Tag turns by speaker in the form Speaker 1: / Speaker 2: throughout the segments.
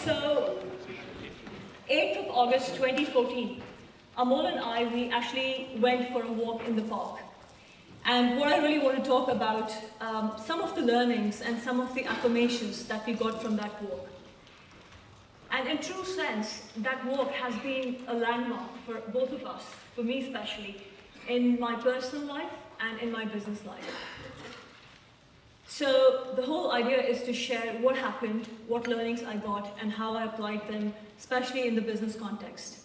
Speaker 1: So, 8th of August 2014, Amol and I, we actually went for a walk in the park. And what I really want to talk about, some of the learnings and some of the affirmations that we got from that walk. And in true sense, that walk has been a landmark for both of us, for me especially, in my personal life and in my business life. So the whole idea is to share what happened, what learnings I got, and how I applied them, especially in the business context.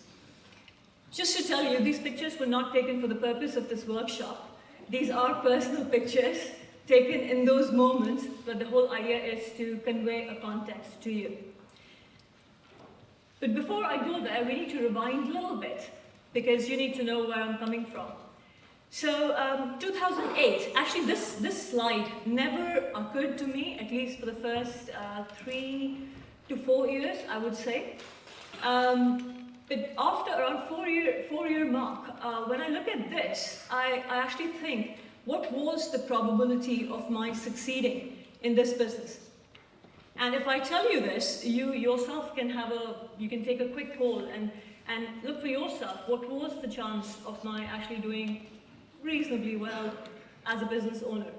Speaker 1: Just to tell you, these pictures were not taken for the purpose of this workshop. These are personal pictures taken in those moments, but the whole idea is to convey a context to you. But before I go there, we need to rewind a little bit, because you need to know where I'm coming from. So 2008, actually this slide never occurred to me, at least for the first 3 to 4 years, I would say. But after around 4-year mark, when I look at this, I actually think, what was the probability of my succeeding in this business? And if I tell you this, you yourself you can take a quick poll and look for yourself, what was the chance of my actually doing reasonably well as a business owner?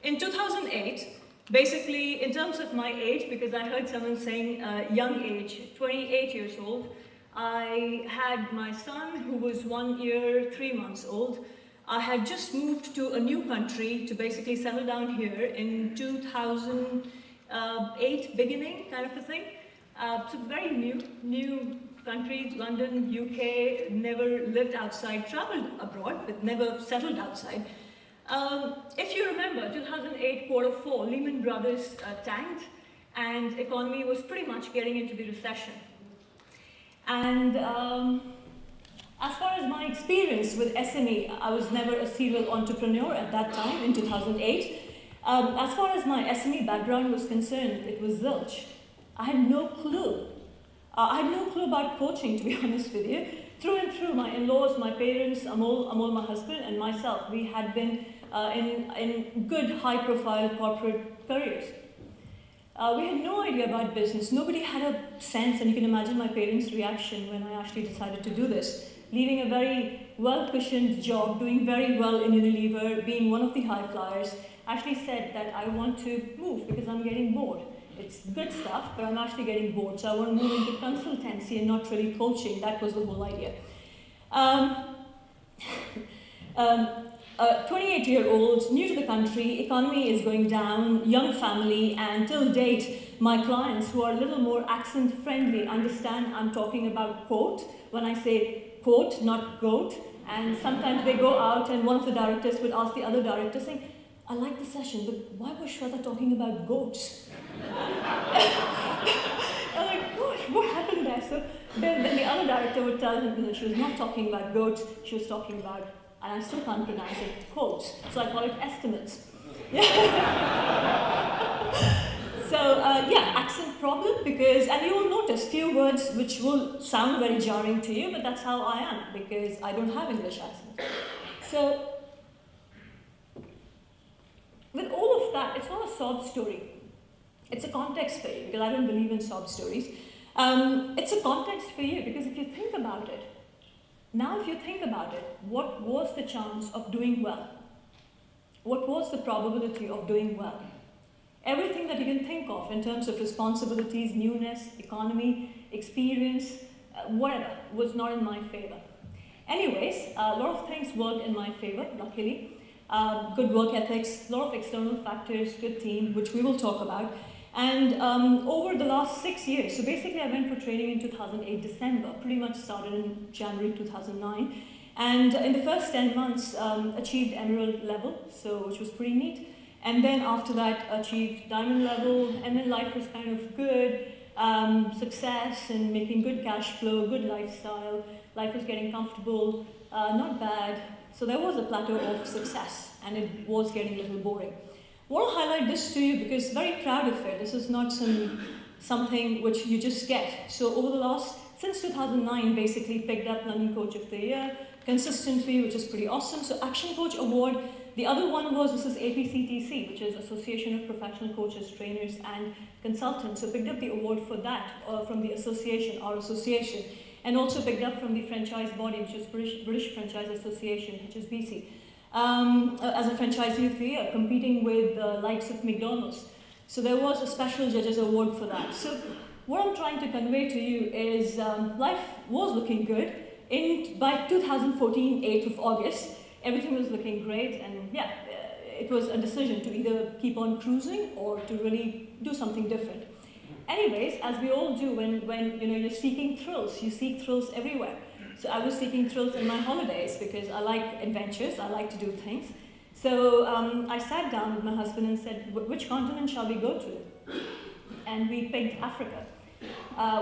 Speaker 1: In 2008, basically in terms of my age, because I heard someone saying young age, 28 years old, I had my son who was 1 year, 3 months old. I had just moved to a new country to basically settle down here in 2008 beginning, kind of a thing. So very new country, London, UK, never lived outside, traveled abroad, but never settled outside. If you remember, 2008 Q4, Lehman Brothers tanked, and economy was pretty much getting into the recession. And as far as my experience with SME, I was never a serial entrepreneur at that time in 2008. As far as my SME background was concerned, it was zilch. I had no clue. I had no clue about coaching, to be honest with you. Through and through, my in-laws, my parents, Amol, my husband, and myself, we had been in good, high-profile corporate careers. We had no idea about business. Nobody had a sense, and you can imagine my parents' reaction when I actually decided to do this. Leaving a very well-cushioned job, doing very well in Unilever, being one of the high flyers, actually said that I want to move because I'm getting bored. It's good stuff, but I'm actually getting bored, so I want to move into consultancy and not really coaching. That was the whole idea. 28-year-old, new to the country, economy is going down, young family, and till date, my clients who are a little more accent-friendly understand I'm talking about quote when I say quote, not goat. And sometimes they go out and one of the directors would ask the other director saying, I like the session, but why was Shweta talking about goats? I'm like, gosh, what happened there? So then the other director would tell him that she was not talking about goats, she was talking about, and I still can't pronounce it, quotes. So I call it estimates. So accent problem, because, and you will notice few words which will sound very jarring to you, but that's how I am, because I don't have English accent. So, with all of that, it's not a sob story. It's a context for you, because I don't believe in sob stories. It's a context for you, because if you think about it, what was the chance of doing well? What was the probability of doing well? Everything that you can think of in terms of responsibilities, newness, economy, experience, whatever, was not in my favor. Anyways, a lot of things worked in my favor, luckily. Good work ethics, a lot of external factors, good team, which we will talk about. And over the last 6 years, so basically I went for training in 2008 December, pretty much started in January 2009. And in the first 10 months, achieved emerald level, so which was pretty neat. And then after that, achieved diamond level, and then life was kind of good, success and making good cash flow, good lifestyle. Life was getting comfortable, not bad. So there was a plateau of success, and it was getting a little boring. I want to highlight this to you because very proud of it. This is not something which you just get. So over the since 2009, basically picked up London Coach of the Year consistently, which is pretty awesome. So Action Coach Award The other one was, this is APCTC, which is Association of Professional Coaches, Trainers and Consultants. So picked up the award for that from the association, our association, and also picked up from the franchise body, which is British Franchise Association, HSBC, as a franchisee of the year, competing with the likes of McDonald's. So there was a special judges award for that. So what I'm trying to convey to you is life was looking good. By 2014, 8th of August, everything was looking great, and yeah, it was a decision to either keep on cruising or to really do something different. Anyways, as we all do when you're seeking thrills, you seek thrills everywhere. So I was seeking thrills in my holidays because I like adventures, I like to do things. So I sat down with my husband and said, which continent shall we go to? And we picked Africa.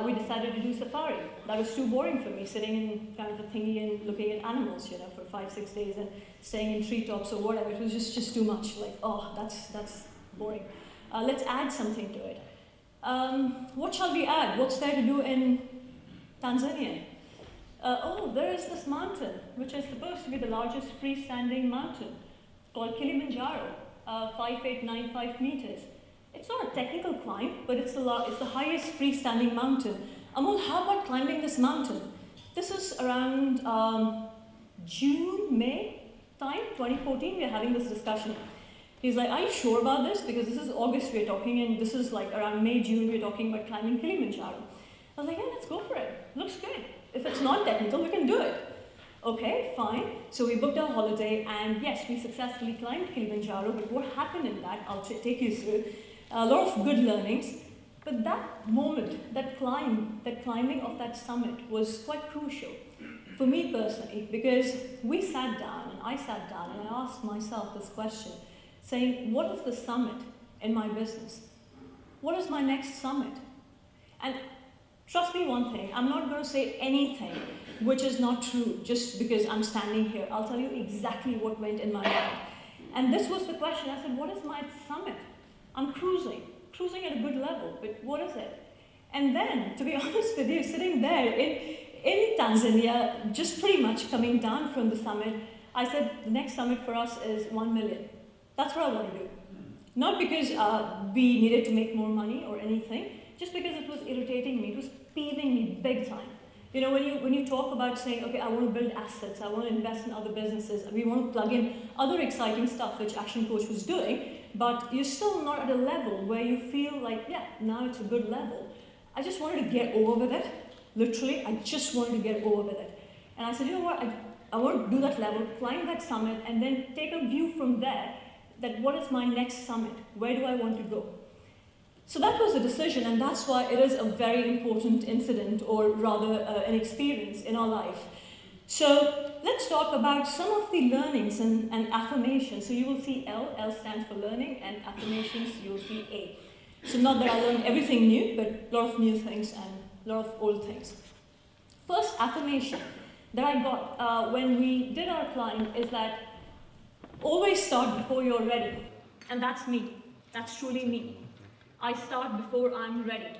Speaker 1: We decided to do safari. That was too boring for me, sitting in kind of a thingy and looking at animals, for 5-6 days and staying in treetops or whatever. It was just too much. Like, oh, that's boring. Let's add something to it. What shall we add? What's there to do in Tanzania? There is this mountain, which is supposed to be the largest freestanding mountain, called Kilimanjaro, 5895 meters. It's not a technical climb, but it's the highest freestanding mountain. Amol, how about climbing this mountain? This is around June, May time, 2014, we're having this discussion. He's like, are you sure about this? Because this is August we're talking, and this is like around May, June, we're talking about climbing Kilimanjaro. I was like, yeah, let's go for it. Looks good. If it's not technical, we can do it. Okay, fine. So we booked our holiday, and yes, we successfully climbed Kilimanjaro, but what happened in that, I'll take you through. A lot of good learnings, but that moment, that climbing of that summit was quite crucial for me personally, because we sat down, and I sat down, and I asked myself this question, saying, what is the summit in my business? What is my next summit? And trust me one thing, I'm not going to say anything which is not true just because I'm standing here. I'll tell you exactly what went in my mind. And this was the question. I said, what is my summit? I'm cruising at a good level, but what is it? And then, to be honest with you, sitting there in Tanzania, just pretty much coming down from the summit, I said, the next summit for us is 1 million. That's what I want to do. Not because we needed to make more money or anything, just because it was irritating me, it was peeving me big time. When you talk about saying, okay, I want to build assets, I want to invest in other businesses, we want to plug in other exciting stuff which Action Coach was doing, but you're still not at a level where you feel like, yeah, now it's a good level. I just wanted to get over with it. Literally, I just wanted to get over with it. And I said, you know what, I want to do that level, climb that summit, and then take a view from there that what is my next summit? Where do I want to go? So that was the decision, and that's why it is a very important incident, or rather an experience in our life. So let's talk about some of the learnings and affirmations. So you will see L stands for learning, and affirmations, you will see A. So not that I learned everything new, but a lot of new things and a lot of old things. First affirmation that I got when we did our climb is that always start before you're ready. And that's me. That's truly me. I start before I'm ready.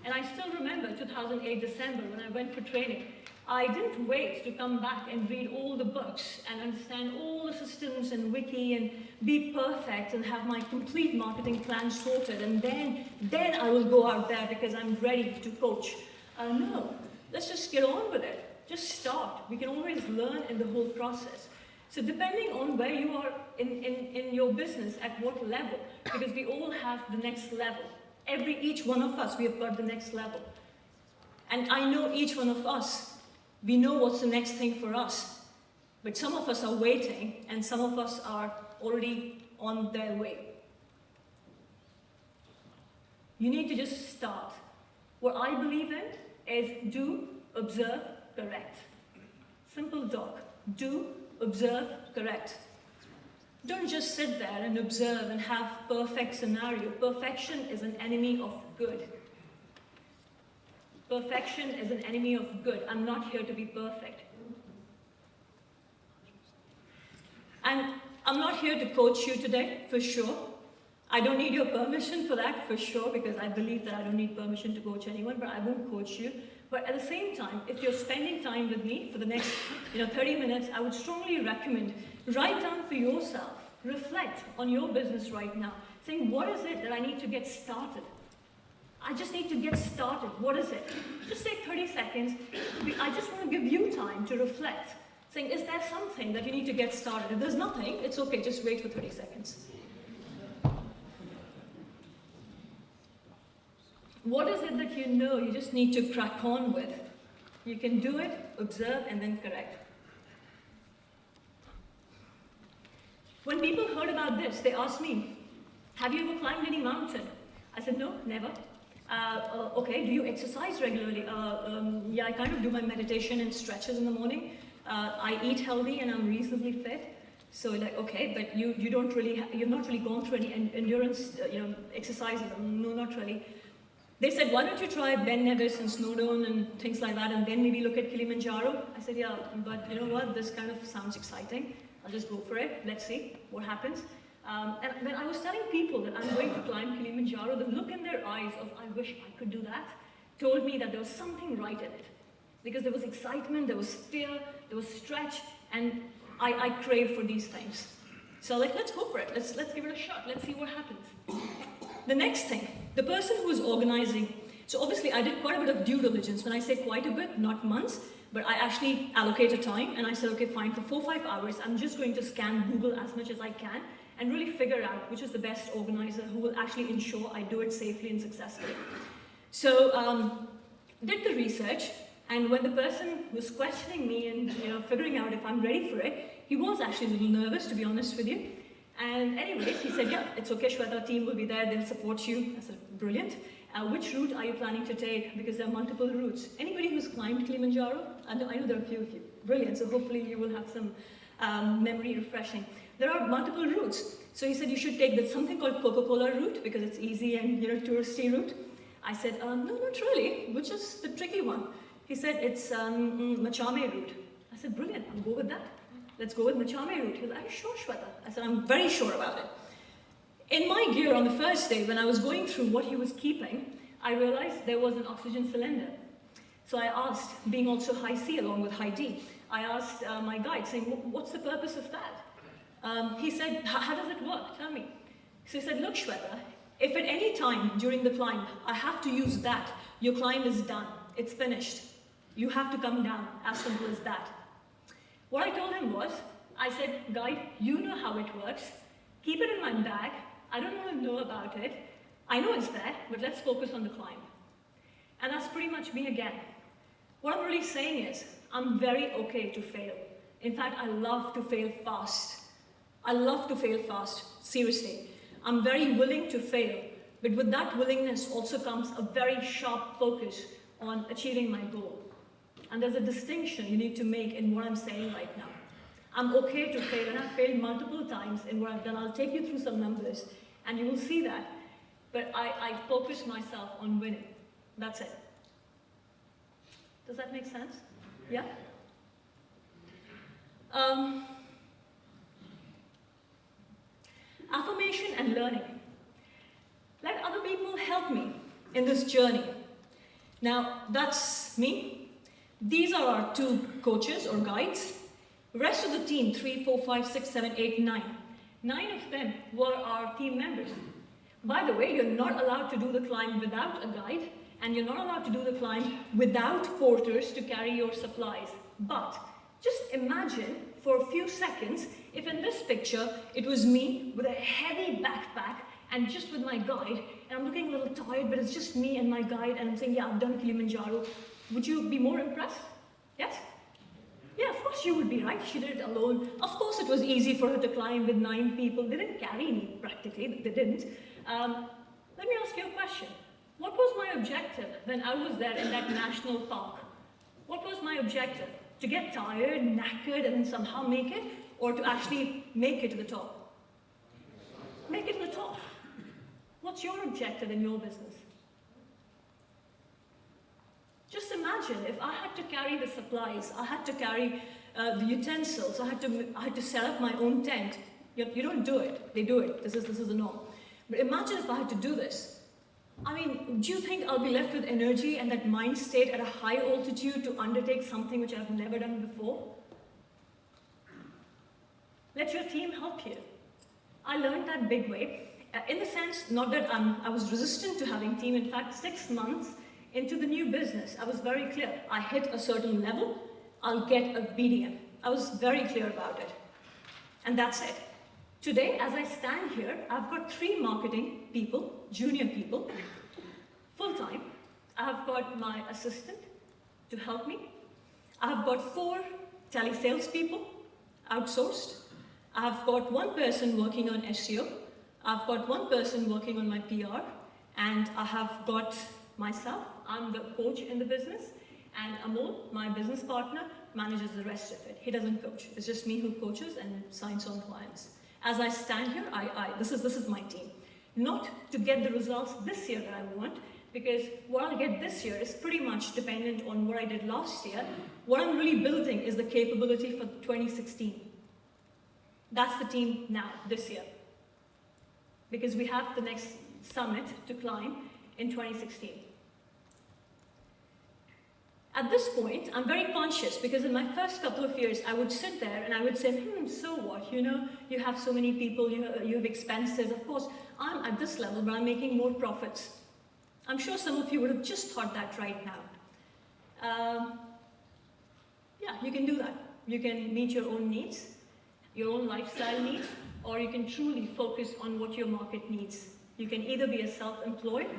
Speaker 1: And I still remember 2008 December when I went for training. I didn't wait to come back and read all the books and understand all the systems and wiki and be perfect and have my complete marketing plan sorted, and then I will go out there because I'm ready to coach. No, let's just get on with it. Just start. We can always learn in the whole process. So depending on where you are in your business, at what level, because we all have the next level. Each one of us, we have got the next level. And I know each one of us, we know what's the next thing for us. But some of us are waiting, and some of us are already on their way. You need to just start. What I believe in is do, observe, correct. Simple doc. Do, observe, correct. Don't just sit there and observe and have perfect scenario. Perfection is an enemy of good. Perfection is an enemy of good. I'm not here to be perfect. And I'm not here to coach you today, for sure. I don't need your permission for that, for sure, because I believe that I don't need permission to coach anyone, but I won't coach you. But at the same time, if you're spending time with me for the next 30 minutes, I would strongly recommend, write down for yourself reflect on your business right now, saying, what is it that I need to get started? I just need to get started. What is it? Just take 30 seconds. I just want to give you time to reflect, saying, is there something that you need to get started? If there's nothing, it's okay, just wait for 30 seconds. What is it that you know you just need to crack on with? You can do it, observe, and then correct. When people heard about this, they asked me, have you ever climbed any mountain? I said, no, never. Okay, do you exercise regularly? Yeah, I kind of do my meditation and stretches in the morning. I eat healthy and I'm reasonably fit. So like, okay, but you've not really gone through any endurance, exercises. No, not really. They said, why don't you try Ben Nevis and Snowdon and things like that, and then maybe look at Kilimanjaro? I said, yeah, but you know what? This kind of sounds exciting. I'll just go for it. Let's see what happens. And when I was telling people that I'm going to climb Kilimanjaro, the look in their eyes of, I wish I could do that, told me that there was something right in it. Because there was excitement, there was fear, there was stretch, and I crave for these things. So like, let's go for it. Let's give it a shot. Let's see what happens. The next thing, the person who was organizing, so obviously I did quite a bit of due diligence. When I say quite a bit, not months, but I actually allocated time, and I said, okay, fine, for 4 or 5 hours, I'm just going to scan Google as much as I can, and really figure out which is the best organizer who will actually ensure I do it safely and successfully. So, did the research, and when the person was questioning me and figuring out if I'm ready for it, he was actually a little nervous, to be honest with you. And anyways, he said, yeah, it's okay, Shweta, team will be there, they'll support you. I said, brilliant. Which route are you planning to take? Because there are multiple routes. Anybody who's climbed Kilimanjaro? I know there are a few of you. Brilliant, so hopefully you will have some memory refreshing. There are multiple routes. So he said you should take something called Coca-Cola route because it's easy and touristy route. I said, no, not really, which is the tricky one. He said, it's Machame route. I said, brilliant, I'll go with that. Let's go with Machame route. He was like, are you sure, Shweta? I said, I'm very sure about it. In my gear on the first day, when I was going through what he was keeping, I realized there was an oxygen cylinder. So I asked, being also high C along with high D, I asked my guide, saying, what's the purpose of that? He said, how does it work? Tell me. So he said, look, Shweta, if at any time during the climb I have to use that, your climb is done. It's finished. You have to come down, as simple as that. What I told him was, I said, guide, you know how it works. Keep it in my bag. I don't want to know about it. I know it's there, but let's focus on the climb. And that's pretty much me again. What I'm really saying is, I'm very okay to fail. In fact, I love to fail fast. I love to fail fast, seriously. I'm very willing to fail, but with that willingness also comes a very sharp focus on achieving my goal. And there's a distinction you need to make in what I'm saying right now. I'm okay to fail, and I've failed multiple times in what I've done. I'll take you through some numbers, and you will see that. But I focus myself on winning. That's it. Does that make sense? Yeah? Affirmation and learning. Let other people help me in this journey. Now, that's me. These are our 2 coaches or guides. The rest of the team, 3, 4, 5, 6, 7, 8, 9. 9 of them were our team members. By the way, you're not allowed to do the climb without a guide, and you're not allowed to do the climb without porters to carry your supplies. But just imagine for a few seconds if in this picture it was me with a heavy backpack and just with my guide, and I'm looking a little tired, but it's just me and my guide, and I'm saying, yeah, I've done Kilimanjaro. Would you be more impressed? Yes? Yeah, of course you would be, right? She did it alone. Of course it was easy for her to climb with 9 people. They didn't carry me, practically. They didn't. Let me ask you a question. What was my objective when I was there in that national park? What was my objective? To get tired, knackered, and then somehow make it? Or to actually make it to the top? Make it to the top. What's your objective in your business? Just imagine if I had to carry the supplies, I had to carry the utensils, I had to set up my own tent. You don't do it, they do it. This is the norm. But imagine if I had to do this. I mean, do you think I'll be left with energy and that mind state at a high altitude to undertake something which I've never done before? Let your team help you. I learned that big way. In the sense, not that I was resistant to having team. In fact, 6 months into the new business, I was very clear. I hit a certain level, I'll get a BDM. I was very clear about it. And that's it. Today, as I stand here, I've got 3 marketing people, junior people, full-time. I've got my assistant to help me. I've got 4 telesales people, outsourced. I've got 1 person working on SEO. I've got 1 person working on my PR. And I have got myself. I'm the coach in the business. And Amol, my business partner, manages the rest of it. He doesn't coach. It's just me who coaches and signs on clients. As I stand here, this is my team. Not to get the results this year that I want, because what I'll get this year is pretty much dependent on what I did last year. What I'm really building is the capability for 2016. That's the team now, this year. Because we have the next summit to climb in 2016. At this point, I'm very conscious because in my first couple of years, I would sit there and I would say, so what? You know, you have so many people, you have expenses. Of course, I'm at this level, but I'm making more profits. I'm sure some of you would have just thought that right now. Yeah, you can do that. You can meet your own needs, your own lifestyle needs, or you can truly focus on what your market needs. You can either be a self-employed,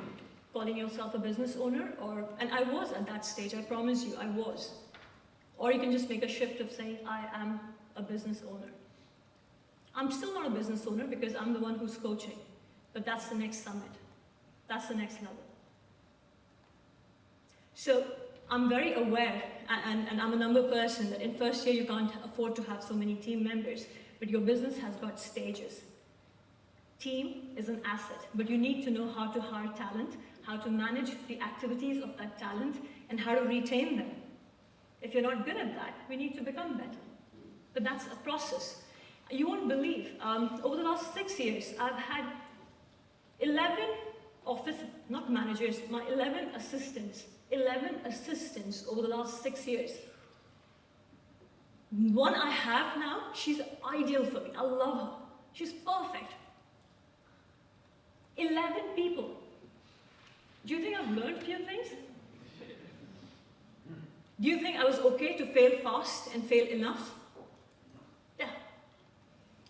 Speaker 1: calling yourself a business owner, and I was at that stage, I promise you, I was. Or you can just make a shift of saying, I am a business owner. I'm still not a business owner because I'm the one who's coaching, but that's the next summit. That's the next level. So I'm very aware, and I'm a number person, that in first year you can't afford to have so many team members, but your business has got stages. Team is an asset, but you need to know how to hire talent, how to manage the activities of that talent, and how to retain them. If you're not good at that, we need to become better. But that's a process. You won't believe, over the last 6 years, I've had 11 office, not managers, my 11 assistants over the last 6 years. One I have now, she's ideal for me. I love her. She's perfect. 11 people. Do you think I've learned a few things? Do you think I was okay to fail fast and fail enough? Yeah.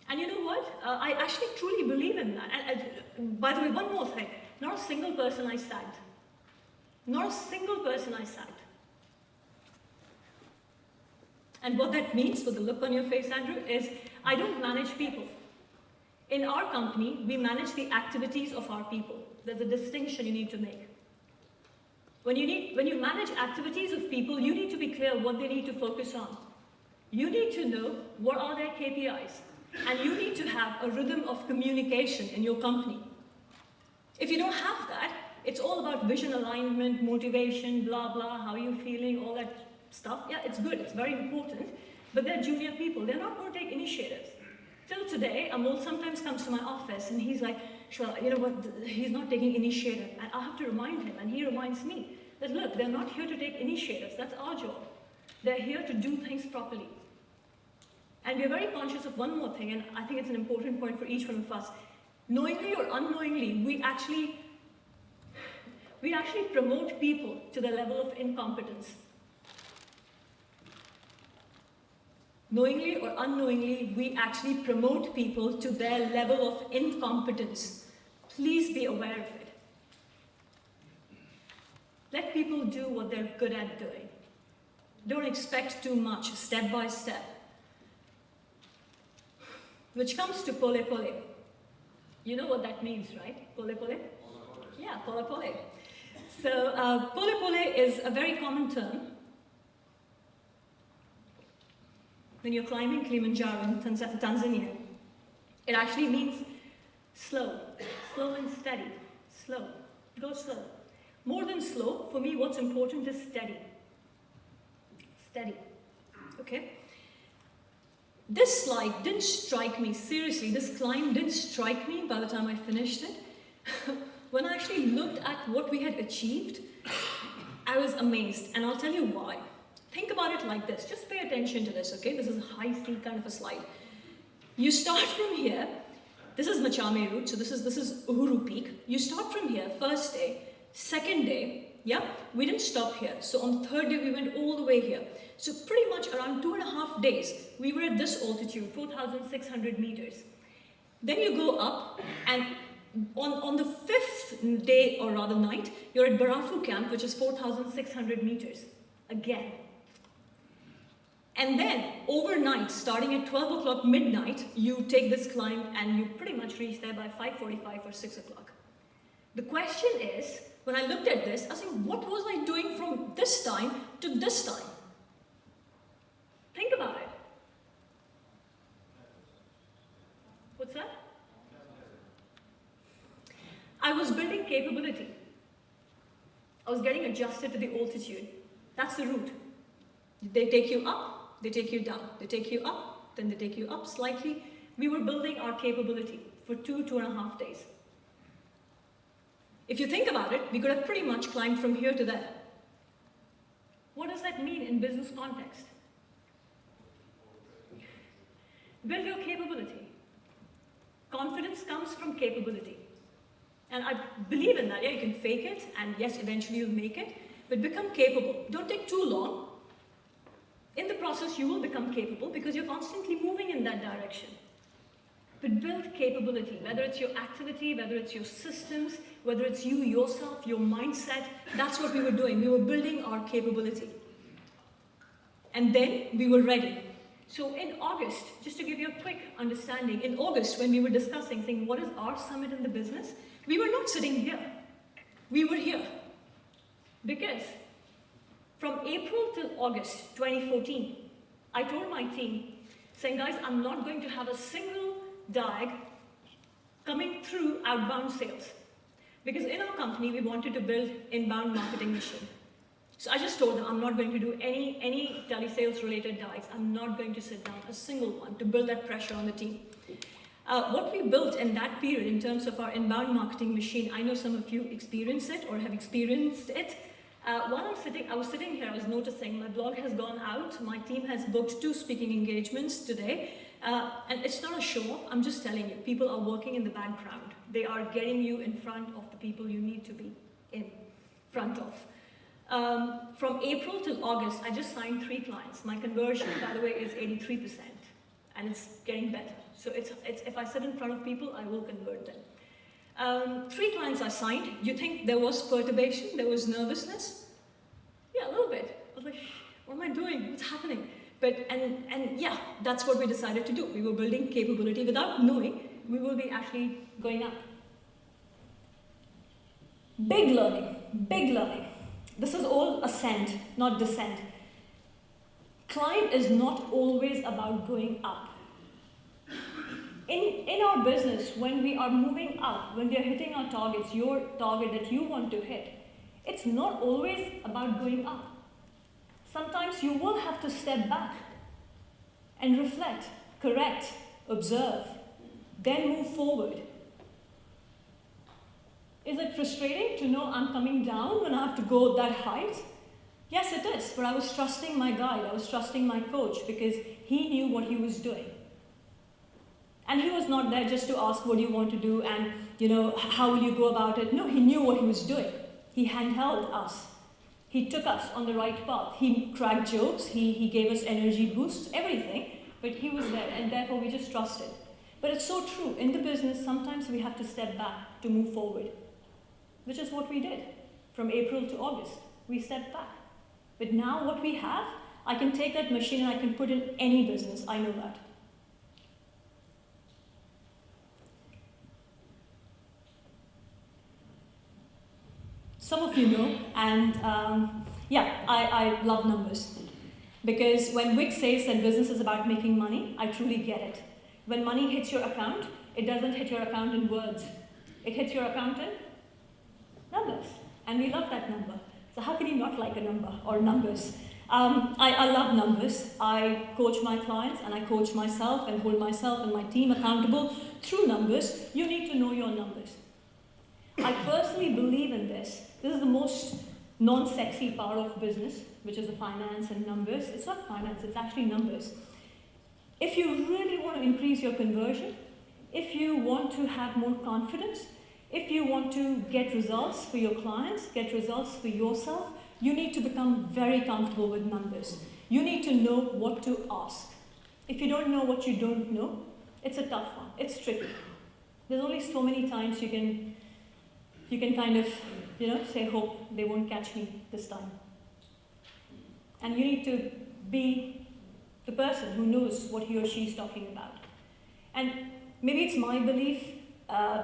Speaker 1: And you know what? I actually truly believe in that. And by the way, one more thing. Not a single person I sacked. Not a single person I sacked. And what that means, with the look on your face, Andrew, is I don't manage people. In our company, we manage the activities of our people. There's a distinction you need to make. When you manage activities of people, you need to be clear what they need to focus on. You need to know what are their KPIs. And you need to have a rhythm of communication in your company. If you don't have that, it's all about vision alignment, motivation, blah, blah, how are you feeling, all that stuff. Yeah, it's good, it's very important. But they're junior people, they're not going to take initiatives. Till today, Amol sometimes comes to my office and he's like, Shweta, you know what, he's not taking initiative. And I have to remind him, and he reminds me, that look, they're not here to take initiatives, that's our job. They're here to do things properly. And we're very conscious of one more thing, and I think it's an important point for each one of us. Knowingly or unknowingly, we actually promote people to the level of incompetence. Knowingly or unknowingly, we actually promote people to their level of incompetence. Please be aware of it. Let people do what they're good at doing. Don't expect too much, step by step. Which comes to pole pole. You know what that means, right? Pole pole? Yeah, pole pole. So pole pole is a very common term when you're climbing Kilimanjaro in Tanzania. It actually means slow, slow and steady, slow, go slow. More than slow, for me what's important is steady. Steady, okay? This slide didn't strike me, seriously, this climb didn't strike me by the time I finished it. When I actually looked at what we had achieved, I was amazed, and I'll tell you why. Think about it like this, just pay attention to this, okay? This is a high C kind of a slide. You start from here, This is Machame route, so this is Uhuru Peak. You start from here, first day, second day, yeah, we didn't stop here. So on the third day, we went all the way here. So pretty much around 2.5 days, we were at this altitude, 4,600 meters. Then you go up, and on the fifth day, or rather night, you're at Barafu camp, which is 4,600 meters, again. And then overnight, starting at 12 o'clock midnight, you take this climb and you pretty much reach there by 5:45 or 6 o'clock. The question is, when I looked at this, I was saying, what was I doing from this time to this time? Think about it. What's that? I was building capability. I was getting adjusted to the altitude. That's the route. They take you up, they take you down. They take you up, then they take you up slightly. We were building our capability for 2.5 days. If you think about it, we could have pretty much climbed from here to there. What does that mean in business context? Build your capability. Confidence comes from capability. And I believe in that. Yeah, you can fake it, and yes, eventually you'll make it, but become capable. Don't take too long. In the process, you will become capable because you're constantly moving in that direction. But build capability, whether it's your activity, whether it's your systems, whether it's you yourself, your mindset. That's what we were doing. We were building our capability. And then we were ready. So in August, just to give you a quick understanding, in August when we were discussing, saying what is our summit in the business, we were not sitting here. We were here. Because from April till August 2014, I told my team, saying, guys, I'm not going to have a single diag coming through outbound sales. Because in our company, we wanted to build inbound marketing machine. So I just told them, I'm not going to do any telesales related diags. I'm not going to sit down a single one to build that pressure on the team. What we built in that period in terms of our inbound marketing machine, I know some of you experienced it or have experienced it. While I was sitting here, I was noticing my blog has gone out. My team has booked 2 speaking engagements today. And it's not a show-off, I'm just telling you, people are working in the background. They are getting you in front of the people you need to be in front of. From April till August, I just signed 3 clients. My conversion, by the way, is 83%, and it's getting better. So it's if I sit in front of people, I will convert them. 3 clients I signed. You think there was perturbation? There was nervousness? Yeah, a little bit. I was like, what am I doing? What's happening? But, and yeah, that's what we decided to do. We were building capability without knowing we will be actually going up. Big learning, big learning. This is all ascent, not descent. Climb is not always about going up. In our business, when we are moving up, when we are hitting our targets, your target that you want to hit, it's not always about going up. Sometimes you will have to step back and reflect, correct, observe, then move forward. Is it frustrating to know I'm coming down when I have to go that height? Yes, it is, but I was trusting my guide, I was trusting my coach because he knew what he was doing. And he was not there just to ask what do you want to do and, how will you go about it? No, he knew what he was doing. He handheld us. He took us on the right path. He cracked jokes, he gave us energy boosts, everything, but he was there and therefore we just trusted. But it's so true, in the business sometimes we have to step back to move forward, which is what we did from April to August. We stepped back. But now what we have, I can take that machine and I can put in any business, I know that. Some of you know, and I love numbers. Because when Wick says that business is about making money, I truly get it. When money hits your account, it doesn't hit your account in words. It hits your account in numbers. And we love that number. So how can you not like a number or numbers? I love numbers. I coach my clients and I coach myself and hold myself and my team accountable through numbers. You need to know your numbers. I personally believe in this. This is the most non-sexy part of business, which is the finance and numbers. It's not finance, it's actually numbers. If you really want to increase your conversion, if you want to have more confidence, if you want to get results for your clients, get results for yourself, you need to become very comfortable with numbers. You need to know what to ask. If you don't know what you don't know, it's a tough one. It's tricky. There's only so many times you can kind of, say, hope they won't catch me this time. And you need to be the person who knows what he or she is talking about. And maybe it's my belief,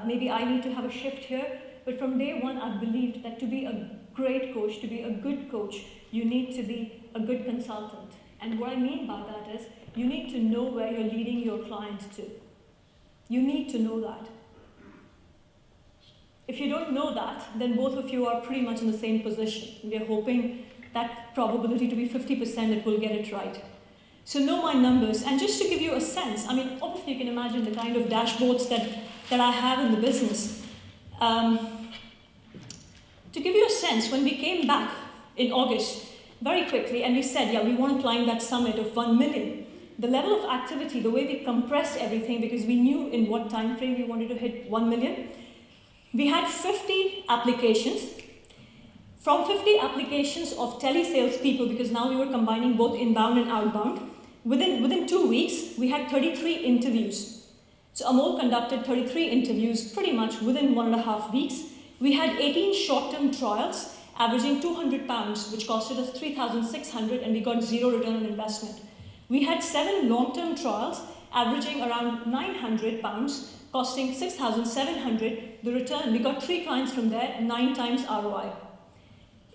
Speaker 1: maybe I need to have a shift here, but from day one I've believed that to be a great coach, to be a good coach, you need to be a good consultant. And what I mean by that is, you need to know where you're leading your client to. You need to know that. If you don't know that, then both of you are pretty much in the same position. We're hoping that probability to be 50% that we'll get it right. So know my numbers, and just to give you a sense, obviously you can imagine the kind of dashboards that I have in the business. To give you a sense, when we came back in August, very quickly, and we said, we want to climb that summit of 1 million. The level of activity, the way we compressed everything, because we knew in what time frame we wanted to hit 1 million, we had 50 applications. From 50 applications of telesales people, because now we were combining both inbound and outbound, within 2 weeks, we had 33 interviews. So Amol conducted 33 interviews pretty much within 1.5 weeks. We had 18 short-term trials, averaging £200, which costed us 3,600, and we got zero return on investment. We had 7 long-term trials, averaging around £900, costing 6,700. The return, we got 3 clients from there, 9 times ROI.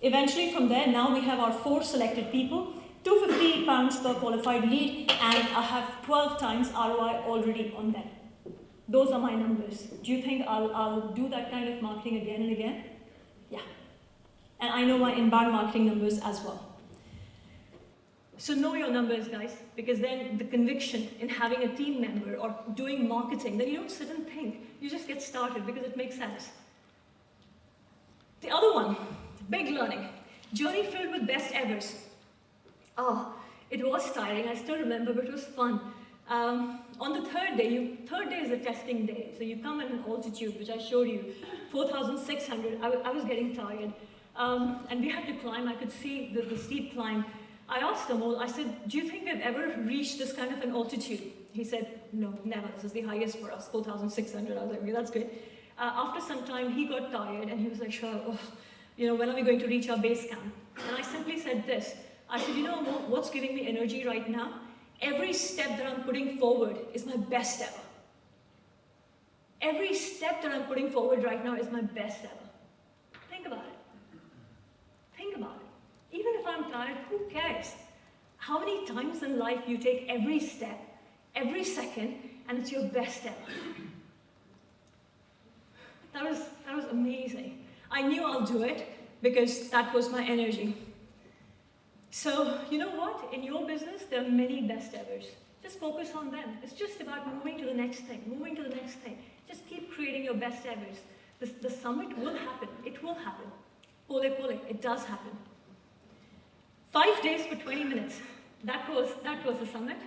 Speaker 1: Eventually from there, now we have our 4 selected people, £250 per qualified lead, and I have 12 times ROI already on them. Those are my numbers. Do you think I'll do that kind of marketing again and again? Yeah. And I know my inbound marketing numbers as well. So know your numbers, guys, because then the conviction in having a team member or doing marketing, then you don't sit and think. You just get started because it makes sense. The other one, big learning. Journey filled with best evers. It was tiring, I still remember, but it was fun. On the third day is the testing day. So you come at an altitude, which I showed you, 4,600. I was getting tired. And we had to climb. I could see the steep climb. I asked Amol, I said, do you think we've ever reached this kind of an altitude? He said, no, never. This is the highest for us, 4,600. I was like, okay, that's good. After some time, he got tired and he was like, sure, when are we going to reach our base camp? And I simply said this. I said, what's giving me energy right now? Every step that I'm putting forward is my best ever. Every step that I'm putting forward right now is my best ever. Think about it. Think about it. Even if I'm tired, who cares? How many times in life you take every step, every second, and it's your best ever? That was amazing. I knew I'll do it because that was my energy. So, you know what? In your business, there are many best evers. Just focus on them. It's just about moving to the next thing, moving to the next thing. Just keep creating your best evers. The summit will happen. It will happen. Pole, it does happen. 5 days for 20 minutes. That was the summit.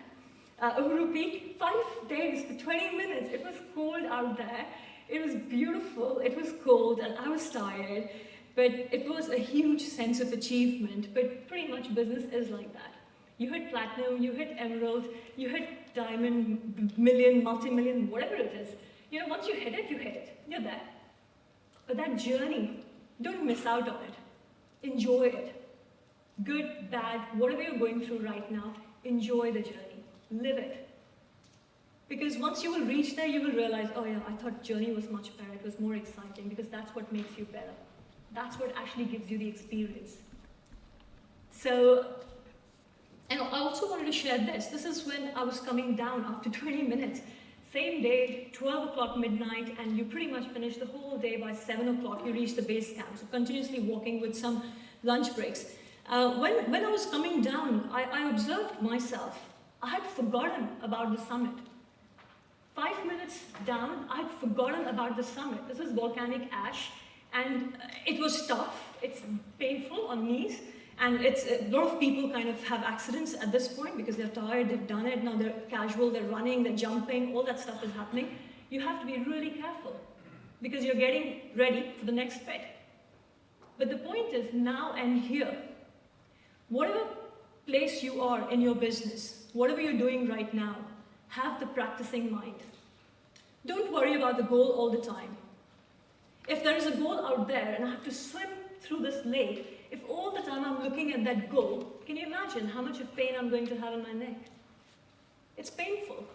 Speaker 1: Uhuru Peak, 5 days for 20 minutes. It was cold out there. It was beautiful. It was cold, and I was tired. But it was a huge sense of achievement. But pretty much business is like that. You hit platinum, you hit emerald, you hit diamond, million, multi-million, whatever it is. Once you hit it, you hit it. You're there. But that journey, don't miss out on it. Enjoy it. Good, bad, whatever you're going through right now, enjoy the journey. Live it. Because once you will reach there, you will realize, oh yeah, I thought journey was much better. It was more exciting because that's what makes you better. That's what actually gives you the experience. So, and I also wanted to share this. This is when I was coming down after 20 minutes. Same day, 12 o'clock midnight, and you pretty much finish the whole day by 7 o'clock. You reach the base camp. So continuously walking with some lunch breaks. When I was coming down, I observed myself. I had forgotten about the summit. 5 minutes down, I had forgotten about the summit. This is volcanic ash. And it was tough, it's painful on knees, and a lot of people kind of have accidents at this point because they're tired, they've done it, now they're casual, they're running, they're jumping, all that stuff is happening. you have to be really careful because you're getting ready for the next bit. But the point is, now and here, whatever place you are in your business, whatever you're doing right now, have the practicing mind. Don't worry about the goal all the time. If there is a goal out there and I have to swim through this lake, if all the time I'm looking at that goal, can you imagine how much of pain I'm going to have in my neck? It's painful.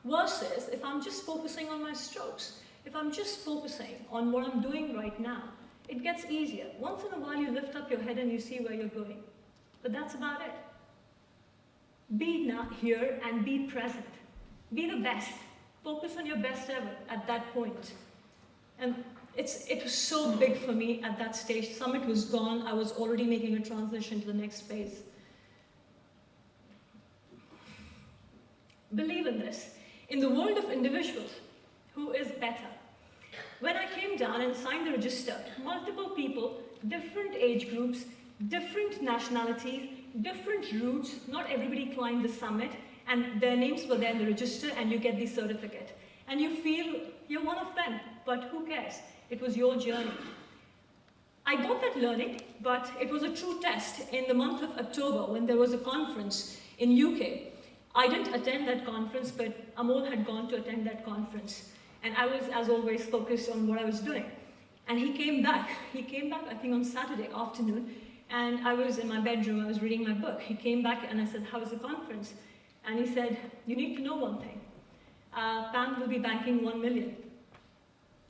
Speaker 1: Versus if I'm just focusing on my strokes, if I'm just focusing on what I'm doing right now, it gets easier. Once in a while you lift up your head and you see where you're going. But that's about it. Be now here and be present. Be the best. Focus on your best ever at that point. And it was so big for me at that stage. Summit was gone. I was already making a transition to the next phase. Believe in this. In the world of individuals, who is better? When I came down and signed the register, multiple people, different age groups, different nationalities, different routes, not everybody climbed the summit, and their names were there in the register, and you get the certificate. And you feel you're one of them, but who cares? It was your journey. I got that learning, but it was a true test in the month of October when there was a conference in UK. I didn't attend that conference, but Amol had gone to attend that conference. And I was, as always, focused on what I was doing. And he came back. He came back, I think, on Saturday afternoon. And I was in my bedroom. I was reading my book. He came back and I said, how was the conference? And he said, you need to know one thing. Pam will be banking 1 million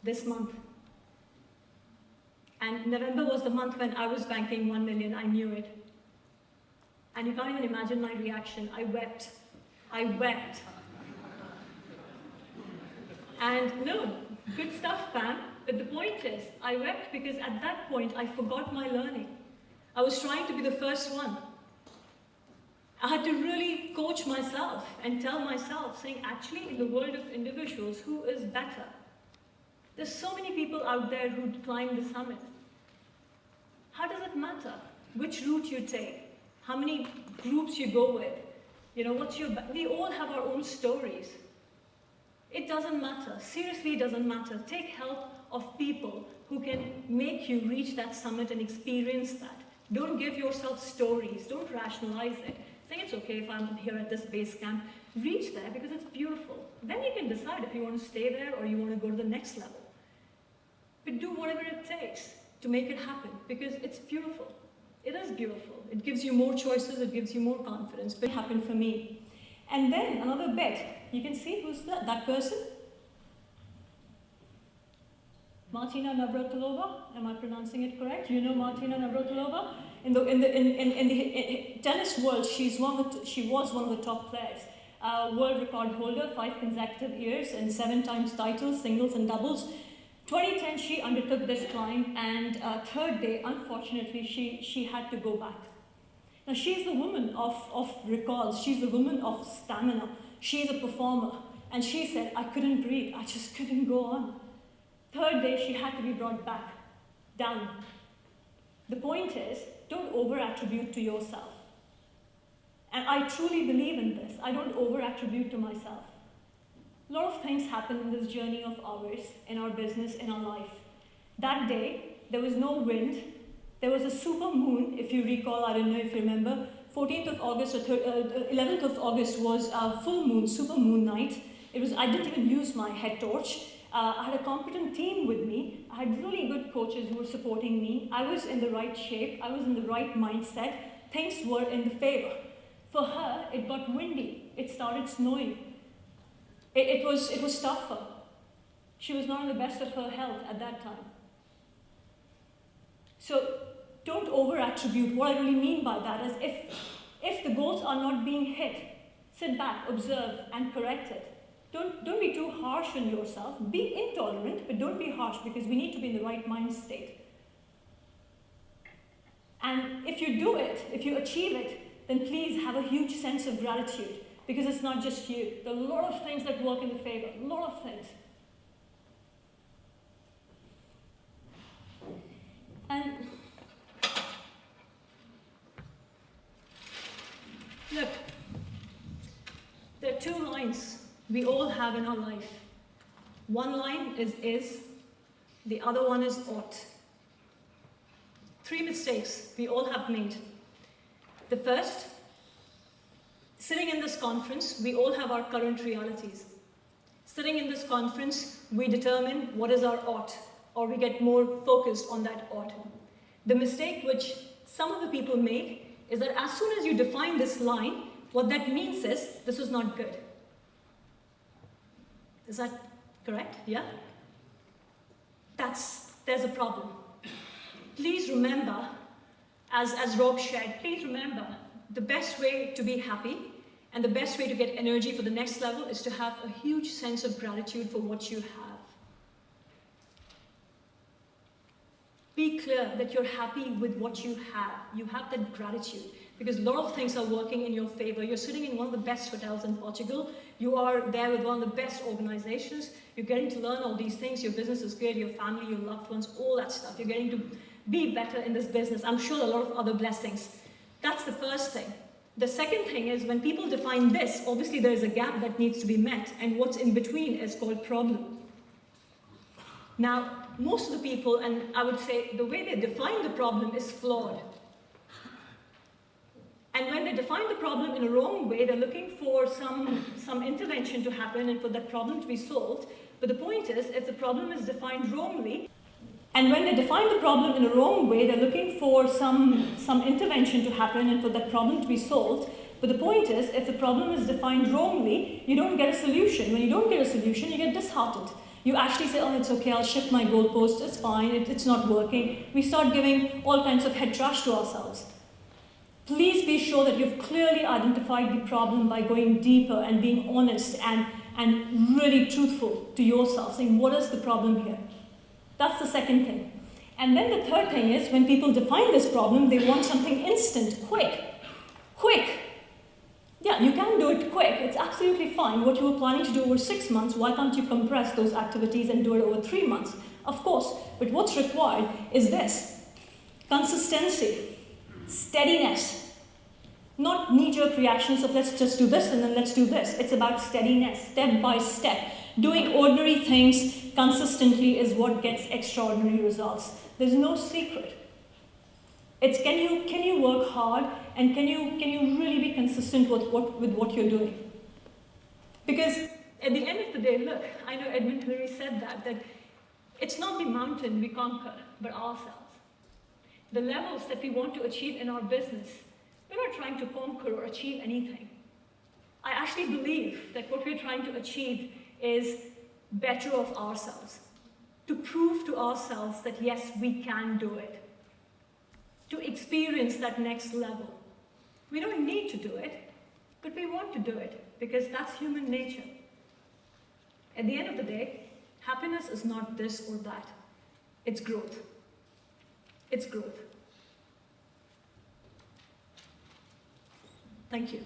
Speaker 1: this month. And November was the month when I was banking 1 million. I knew it. And you can't even imagine my reaction. I wept. I wept. And no, good stuff, Pam. But the point is, I wept because at that point, I forgot my learning. I was trying to be the first one. I had to really coach myself and tell myself, saying, actually, in the world of individuals, who is better? There's so many people out there who climb the summit. How does it matter which route you take? How many groups you go with? You know, we all have our own stories. It doesn't matter. Seriously, it doesn't matter. Take help of people who can make you reach that summit and experience that. Don't give yourself stories. Don't rationalize it. Say it's okay if I'm here at this base camp. Reach there because it's beautiful. Then you can decide if you want to stay there or you want to go to the next level. But do whatever it takes to make it happen because it's beautiful. It is beautiful. It gives you more choices. It gives you more confidence. But it happened for me. And then another bit. You can see who's that person? Martina Navratilova. Am I pronouncing it correct? You know Martina Navratilova? In the tennis world, she was one of the top players. World record holder, 5 consecutive years and 7 times titles, singles and doubles. 2010, she undertook this climb, and third day, unfortunately, she had to go back. Now, she's the woman of records. She's the woman of stamina. She's a performer. And she said, I couldn't breathe. I just couldn't go on. Third day, she had to be brought back, down. The point is, don't over-attribute to yourself. And I truly believe in this. I don't over-attribute to myself. A lot of things happen in this journey of ours, in our business, in our life. That day, there was no wind. There was a super moon, if you recall, I don't know if you remember. 14th of August or 11th of August was full moon, super moon night. I didn't even use my head torch. I had a competent team with me. I had really good coaches who were supporting me. I was in the right shape. I was in the right mindset. Things were in the favor. For her, it got windy. It started snowing. It was tougher. She was not in the best of her health at that time. So don't over-attribute. What I really mean by that is if the goals are not being hit, sit back, observe, and correct it. Don't be too harsh on yourself. Be intolerant, but don't be harsh because we need to be in the right mind state. And if you do it, if you achieve it, then please have a huge sense of gratitude because it's not just you. There are a lot of things that work in the favor, a lot of things. And look, there are 2 lines we all have in our life. One line is, the other one is ought. 3 mistakes we all have made. The first, sitting in this conference, we all have our current realities. Sitting in this conference, we determine what is our ought, or we get more focused on that ought. The mistake which some of the people make is that as soon as you define this line, what that means is, this is not good. Is that correct? Yeah? There's a problem. Please remember, as Rob shared, please remember, the best way to be happy and the best way to get energy for the next level is to have a huge sense of gratitude for what you have. Be clear that you're happy with what you have. You have that gratitude because a lot of things are working in your favor. You're sitting in one of the best hotels in Portugal. You are there with one of the best organizations. You're getting to learn all these things. Your business is good, your family, your loved ones, all that stuff. You're getting to be better in this business. I'm sure a lot of other blessings. That's the first thing. The second thing is when people define this, obviously there is a gap that needs to be met, and what's in between is called problem. Now, most of the people, and I would say the way they define the problem is flawed. And when they define the problem in a wrong way, they're looking for some intervention to happen and for that problem to be solved. But the point is, if the problem is defined wrongly, and when they define the problem in a wrong way, they're looking for some intervention to happen and for that problem to be solved. But the point is, if the problem is defined wrongly, you don't get a solution. When you don't get a solution, you get disheartened. You actually say, oh, it's okay, I'll shift my goalpost, it's fine, it's not working. We start giving all kinds of head trash to ourselves. Please be sure that you've clearly identified the problem by going deeper and being honest and really truthful to yourself, saying, what is the problem here? That's the second thing. And then the third thing is, when people define this problem, they want something instant, quick. Quick. Yeah, you can do it quick. It's absolutely fine. What you were planning to do over 6 months, why can't you compress those activities and do it over 3 months? Of course, but what's required is this. Consistency, steadiness, not knee-jerk reactions of let's just do this and then let's do this. It's about steadiness, step by step. Doing ordinary things consistently is what gets extraordinary results. There's no secret. It's can you work hard and can you really be consistent with what you're doing? Because at the end of the day, look, I know Edmund Hillary said that it's not the mountain we conquer, but ourselves. The levels that we want to achieve in our business, we're not trying to conquer or achieve anything. I actually believe that what we're trying to achieve is better of ourselves, to prove to ourselves that yes, we can do it, to experience that next level. We don't need to do it, but we want to do it because that's human nature. At the end of the day, happiness is not this or that. It's growth. It's growth. Thank you.